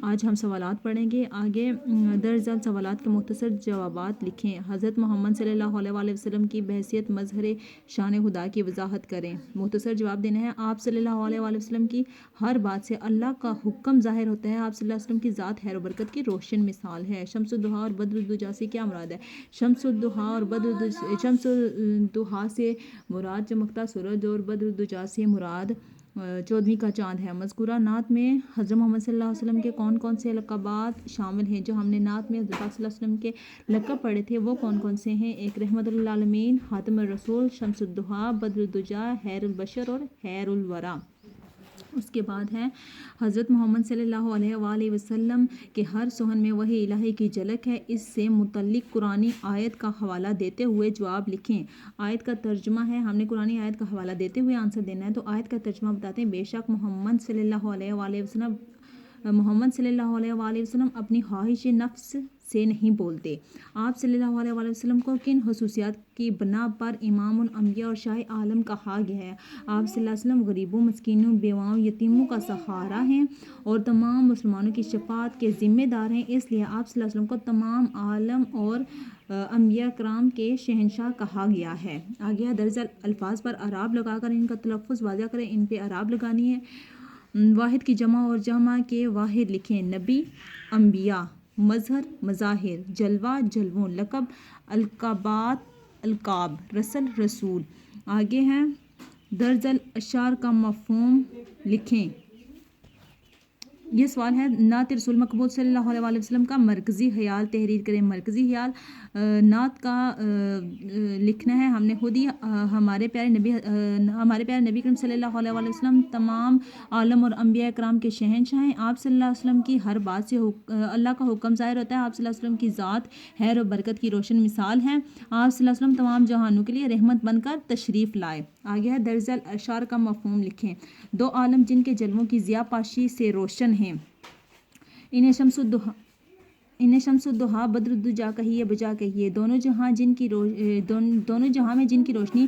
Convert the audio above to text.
آج ہم سوالات پڑھیں گے. آگے درج ذیل سوالات کے مختصر جوابات لکھیں. حضرت محمد صلی اللہ علیہ وآلہ وسلم کی بحیثیت مظہر شان خدا کی وضاحت کریں. مختصر جواب دینا ہے. آپ صلی اللہ علیہ وآلہ وسلم کی ہر بات سے اللہ کا حکم ظاہر ہوتا ہے. آپ صلی اللہ علیہ وسلم کی ذات خیر و برکت کی روشن مثال ہے. شمس الضحیٰ اور بدر الدجیٰ سے کیا مراد ہے؟ شمس الضحیٰ سے مراد چمکتا سورج اور بدر الدجیٰ سے مراد 14ویں کا چاند ہے. مذکورہ نعت میں حضرت محمد صلی اللہ علیہ وسلم کے کون کون سے لقبات شامل ہیں؟ جو ہم نے نعت میں حضرت پاک صلی اللہ علیہ وسلم کے لقب پڑھے تھے وہ کون کون سے ہیں؟ ایک رحمت للعالمین، خاتم الرسول، شمس الضحیٰ، بدر الدجیٰ، خیر البشر اور خیر الورا. اس کے بعد ہے حضرت محمد صلی اللہ علیہ وآلہ وسلم کے ہر صحن میں وحی الہی کی جھلک ہے. اس سے متعلق قرآنی آیت کا حوالہ دیتے ہوئے جواب لکھیں. آیت کا ترجمہ ہے. ہم نے قرآنی آیت کا حوالہ دیتے ہوئے آنسر دینا ہے. تو آیت کا ترجمہ بتاتے ہیں. بے شک محمد صلی اللہ علیہ وآلہ وسلم اپنی خواہش نفس سے نہیں بولتے. آپ صلی اللہ علیہ وآلہ وسلم کو کن خصوصیات کی بنا پر امام الانبیاء اور شاہ عالم کہا گیا ہے؟ آپ صلی اللہ علیہ وسلم غریبوں، مسکینوں، بیواؤں، یتیموں کا سہارا ہیں اور تمام مسلمانوں کی شفاعت کے ذمہ دار ہیں. اس لیے آپ صلی اللہ علیہ وسلم کو تمام عالم اور انبیاء کرام کے شہنشاہ کہا گیا ہے. آگے درج الفاظ پر اعراب لگا کر ان کا تلفظ واضح کریں. ان پہ اعراب لگانی ہے. واحد کی جمع اور جمع کے واحد لکھیں. نبی، انبیاء. مظہر، مظاہر. جلوہ، جلووں. لقب، القابات، القاب. رسل، رسول. آگے ہیں درج الاشعار کا مفہوم لکھیں. یہ سوال ہے نعت رسول مقبول صلی اللہ علیہ وآلہ وسلم کا مرکزی خیال تحریر کریں. مرکزی خیال نعت کا لکھنا ہے. ہم نے خود ہی ہمارے پیارے نبی کریم صلی اللہ علیہ وآلہ وسلم تمام عالم اور انبیاء کرام کے شہنشاہ ہیں. آپ صلی اللہ علیہ وسلم کی ہر بات سے اللہ کا حکم ظاہر ہوتا ہے. آپ صلی اللہ علیہ وسلم کی ذات خیر و برکت کی روشن مثال ہے. آپ صلی اللہ علیہ وسلم تمام جہانوں کے لیے رحمت بن کر تشریف لائے. آگے ہے درج الاشعار کا مفہوم لکھیں. دو عالم جن کے جلووں کی ضیاء پاشی سے روشن ہیں. انہیں شمس الضحیٰ، بدر الدجیٰ کہیے، بجا کہیے. دونوں جہاں میں جن کی روشنی